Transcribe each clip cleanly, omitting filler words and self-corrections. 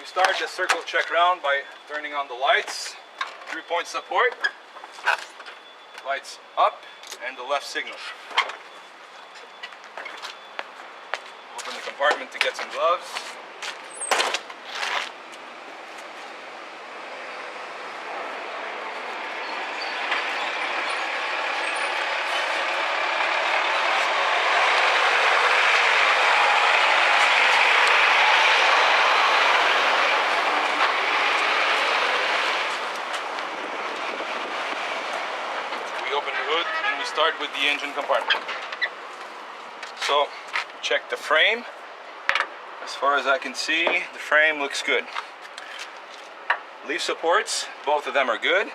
We start the circle check round by turning on the lights, 3-point support, lights up, and the left signal. Open the compartment to get some gloves. Open the hood and we start with the engine compartment. So check the frame. As far as I can see, the frame looks good. Leaf supports, both of them are good.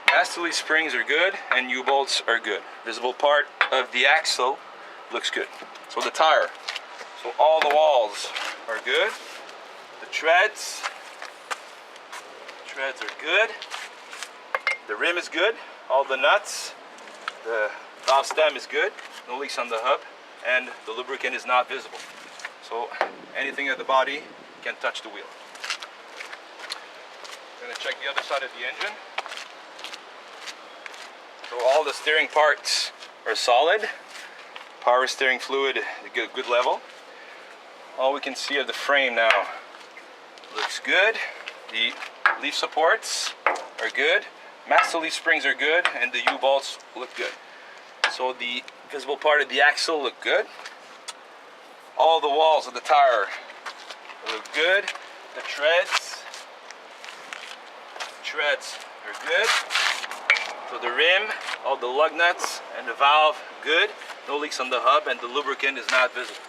Master leaf springs are good and U-bolts are good. Visible part of the axle looks good. So the tire, so all the walls are good. The treads are good. The rim is good. All the nuts. The valve stem is good, no leaks on the hub, and the lubricant is not visible. So anything at the body can touch the wheel. I'm going to check the other side of the engine. So all the steering parts are solid. Power steering fluid, good level. All we can see of the frame now looks good. The leaf supports are good. Master leaf springs are good and the U-bolts look good. So the visible part of the axle look good. All the walls of the tire look good. The treads are good. So the rim, all the lug nuts and the valve good. No leaks on the hub and the lubricant is not visible.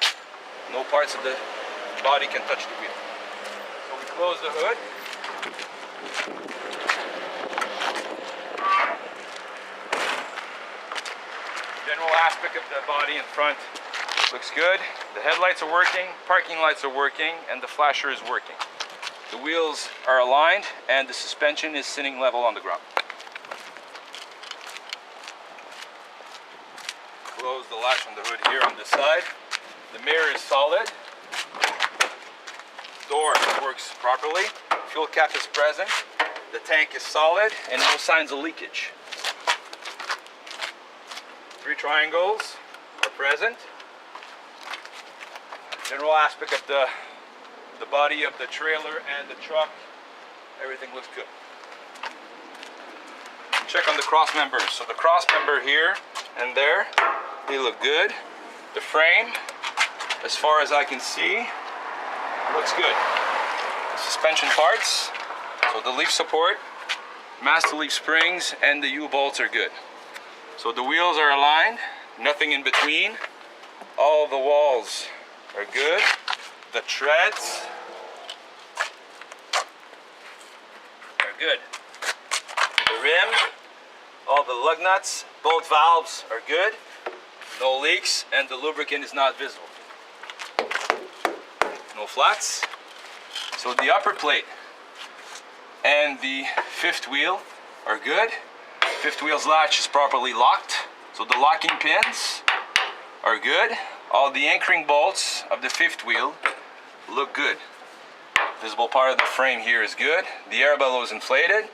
No parts of the body can touch the wheel. So we close the hood. General aspect of the body in front looks good. The headlights are working, parking lights are working, and the flasher is working. The wheels are aligned and the suspension is sitting level on the ground. Close the latch on the hood here on this side. The mirror is solid. Door works properly. Fuel cap is present. The tank is solid and no signs of leakage. 3 triangles are present. General aspect of the body of the trailer and the truck, everything looks good. Check on the cross members. So the cross member here and there, they look good. The frame, as far as I can see, looks good. The suspension parts, so the leaf support, master leaf springs, and the U-bolts are good. So the wheels are aligned, nothing in between. All the walls are good. The treads are good. The rim, all the lug nuts, both valves are good. No leaks and the lubricant is not visible. No flats. So the upper plate and the fifth wheel are good. Fifth wheel's latch is properly locked, so the locking pins are good. All the anchoring bolts of the fifth wheel look good. Visible part of the frame here is good. The air bellow is inflated.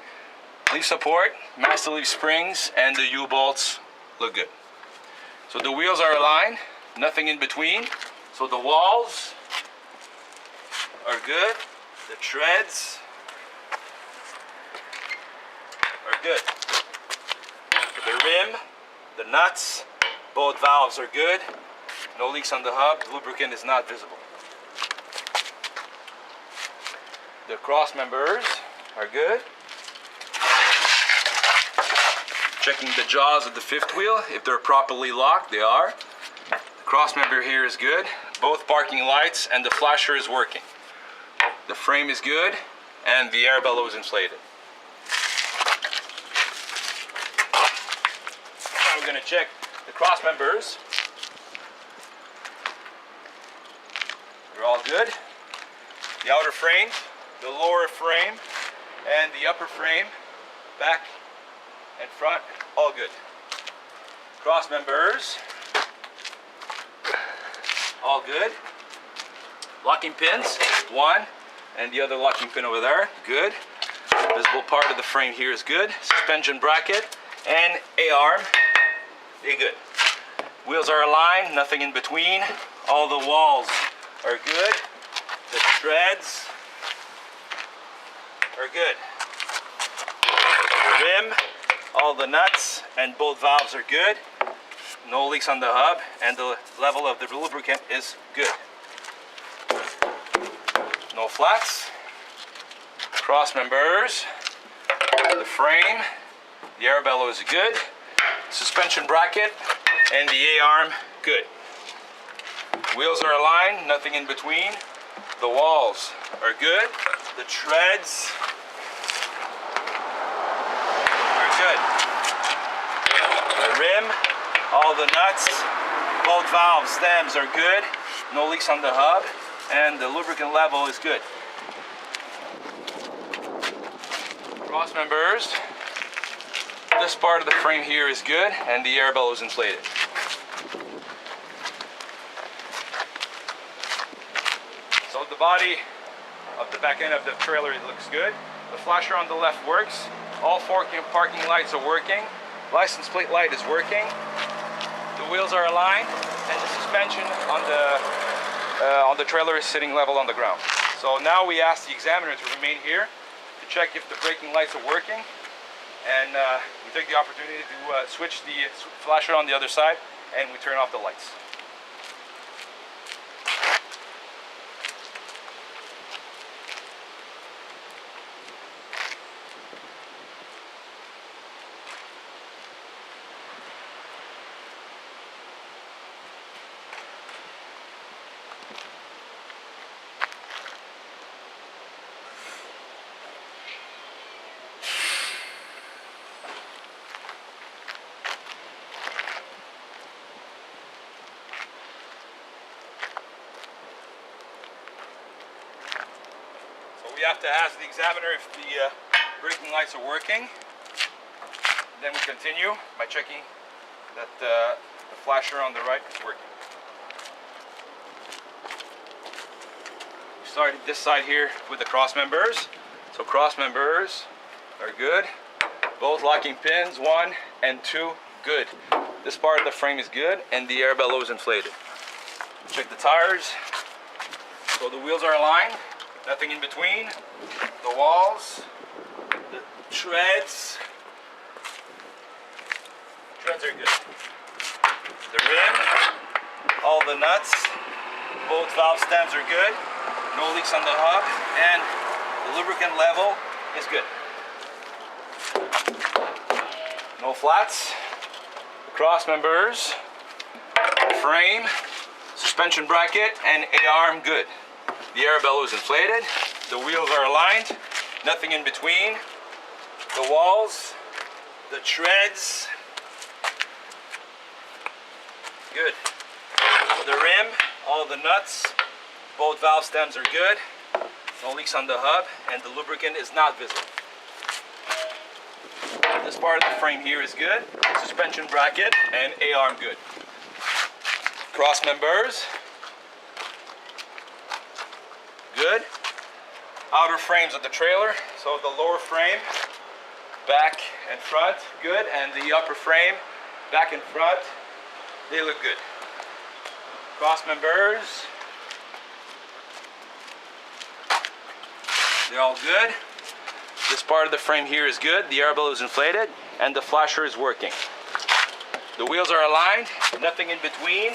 Leaf support, master leaf springs, and the U-bolts look good. So the wheels are aligned, nothing in between. So the walls are good. The treads are good. The rim, the nuts, both valves are good. No leaks on the hub. The lubricant is not visible. The cross members are good. Checking the jaws of the fifth wheel. If they're properly locked, they are. The cross member here is good. Both parking lights and the flasher is working. The frame is good and the air bellow is inflated. We're going to check the cross members. They're all good. The outer frame, the lower frame, and the upper frame, back and front, all good. Cross members, all good. Locking pins, 1, and the other locking pin over there, good. Visible part of the frame here is good. Suspension bracket and A-arm, they're good. Wheels are aligned, nothing in between. All the walls are good. The treads are good. The rim, all the nuts and both valves are good. No leaks on the hub, and the level of the lubricant is good. No flats. Cross members. The frame, the air bellow is good. Suspension bracket and the A-arm, good. Wheels are aligned, nothing in between. The walls are good. The treads are good. The rim, all the nuts, both valve stems are good. No leaks on the hub, and the lubricant level is good. Cross members. This part of the frame here is good, and the air bellow is inflated. So the body of the back end of the trailer looks good. The flasher on the left works. All 4 parking lights are working. License plate light is working. The wheels are aligned, and the suspension on the trailer is sitting level on the ground. So now we ask the examiner to remain here to check if the braking lights are working, and we take the opportunity to switch the flasher on the other side, and we turn off the lights. We have to ask the examiner if the braking lights are working. Then we continue by checking that the flasher on the right is working. We started this side here with the cross members. So cross members are good. Both locking pins, 1 and 2, good. This part of the frame is good, and the air bellow is inflated. Check the tires. So the wheels are aligned. Nothing in between. The walls, the treads are good. The rim, all the nuts, both valve stems are good. No leaks on the hub, and the lubricant level is good. No flats. The cross members, frame, suspension bracket, and A-arm good. The air bellow is inflated. The wheels are aligned. Nothing in between. The walls, the treads, good. The rim, all the nuts, both valve stems are good. No leaks on the hub, and the lubricant is not visible. This part of the frame here is good. Suspension bracket and A-arm good. Cross members, good. Outer frames of the trailer, so the lower frame, back and front, good, and the upper frame, back and front, they look good. Cross members, they're all good. This part of the frame here is good, the air bellow is inflated, and the flasher is working. The wheels are aligned, nothing in between.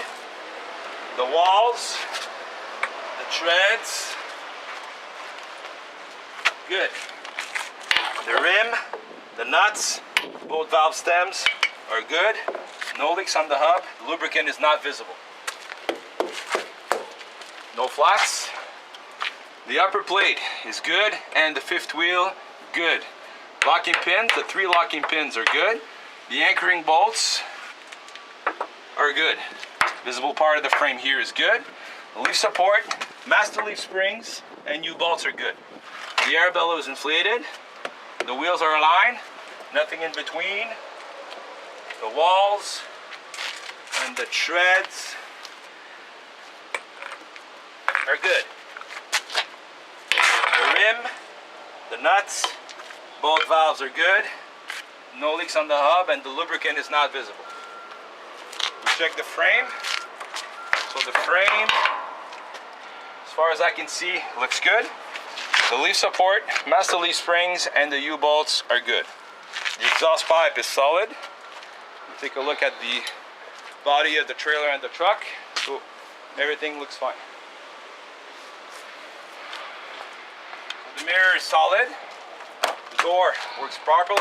The walls, the treads, good. The rim, the nuts, both valve stems are good. No leaks on the hub. The lubricant is not visible. No flats. The upper plate is good, and the fifth wheel, good. Locking pins, the 3 locking pins are good. The anchoring bolts are good. Visible part of the frame here is good. The leaf support, master leaf springs, and U-bolts are good. The air bellow is inflated. The wheels are aligned. Nothing in between. The walls and the treads are good. rim, the nuts, both valves are good. No leaks on the hub, and the lubricant is not visible. We check the frame. So the frame, as far as I can see, looks good. The leaf support, master leaf springs, and the U-bolts are good. The exhaust pipe is solid. Take a look at the body of the trailer and the truck. So everything looks fine. The mirror is solid. The door works properly.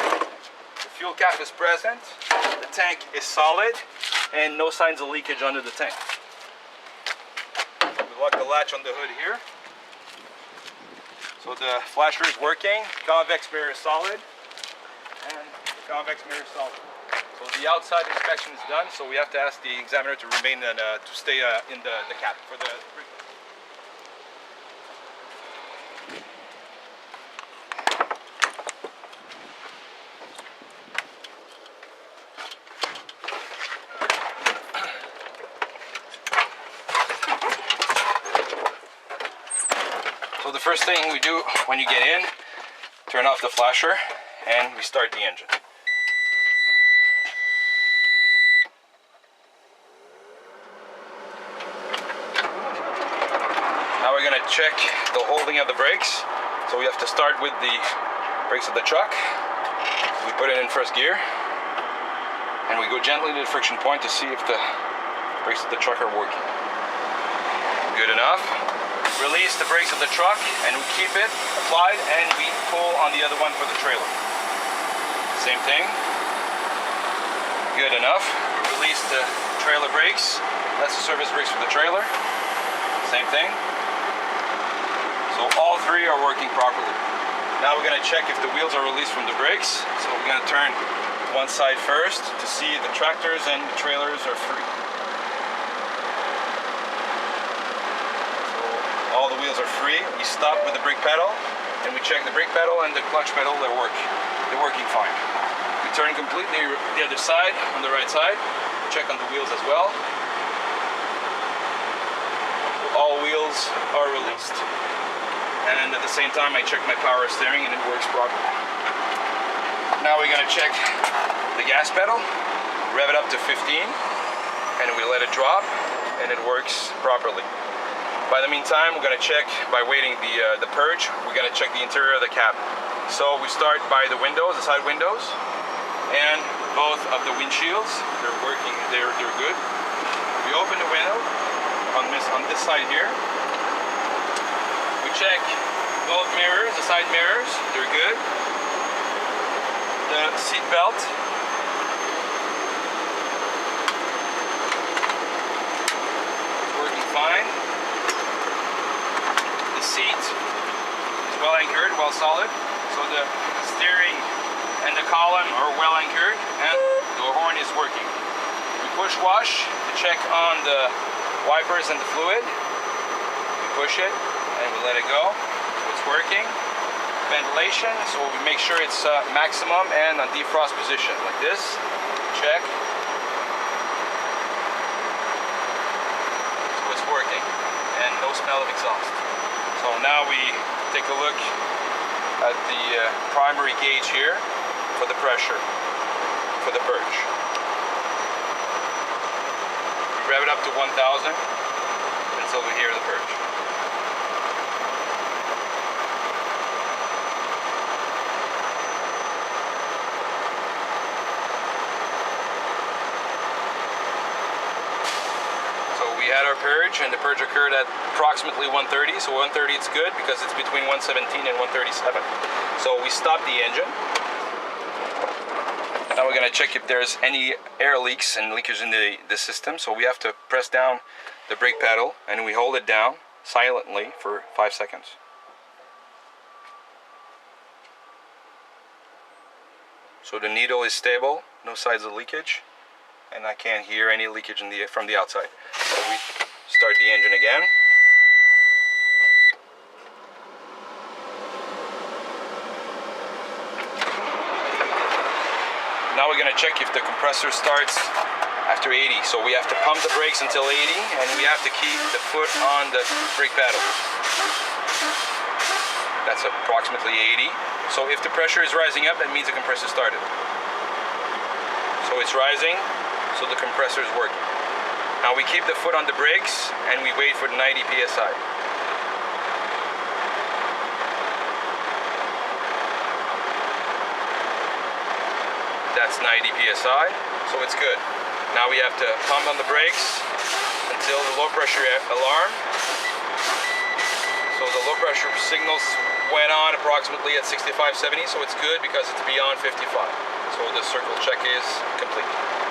The fuel cap is present. The tank is solid, and no signs of leakage under the tank. We lock the latch on the hood here. So the flasher is working. Convex mirror is solid, and the convex mirror is solid. So the outside inspection is done. So we have to ask the examiner to remain and to stay in the cab for the. So the first thing we do when you get in, turn off the flasher and we start the engine. Now we're going to check the holding of the brakes. So we have to start with the brakes of the truck. We put it in first gear and we go gently to the friction point to see if the brakes of the truck are working. Good enough. Release the brakes of the truck and we keep it applied, and we pull on the other one for the trailer. Same thing. Good enough. We release the trailer brakes. That's the service brakes for the trailer. Same thing. So all three are working properly. Now we're going to check if the wheels are released from the brakes. So we're going to turn one side first to see the tractors and the trailers are free. All the wheels are free. We stop with the brake pedal and we check the brake pedal and the clutch pedal. They're working fine. We turn completely the other side, on the right side. Check on the wheels as well. All wheels are released. And at the same time I check my power steering and it works properly. Now we're going to check the gas pedal. Rev it up to 15 and we let it drop and it works properly. By the meantime, we're going to check, by waiting the purge, we're going to check the interior of the cab. So we start by the windows, the side windows, and both of the windshields. They're working, they're good. We open the window on this side here. We check both mirrors, the side mirrors, they're good. The seat belt. It's working fine. Seat is well anchored, well solid. So the steering and the column are well anchored and the horn is working. We push wash to check on the wipers and the fluid. We push it and we let it go. So it's working. Ventilation, so we make sure it's maximum and on defrost position like this. Check. So it's working and no smell of exhaust. So now we take a look at the primary gauge here for the pressure, for the purge. We rev it up to 1000 until we hear the purge. We had our purge, and the purge occurred at approximately 130. So 130 it's good because it's between 117 and 137. So we stopped the engine. Now we're going to check if there's any air leaks and leakage in the system. So we have to press down the brake pedal and we hold it down silently for 5 seconds. So the needle is stable, no signs of leakage. And I can't hear any leakage from the outside. So we start the engine again. Now we're going to check if the compressor starts after 80. So we have to pump the brakes until 80 and we have to keep the foot on the brake pedal. That's approximately 80. So if the pressure is rising up, that means the compressor started. So it's rising, so the compressor is working. Now we keep the foot on the brakes and we wait for the 90 psi. That's 90 psi, so it's good. Now we have to pump on the brakes until the low pressure alarm. So the low pressure signals went on approximately at 65, 70, so it's good because it's beyond 55. So the circle check is complete.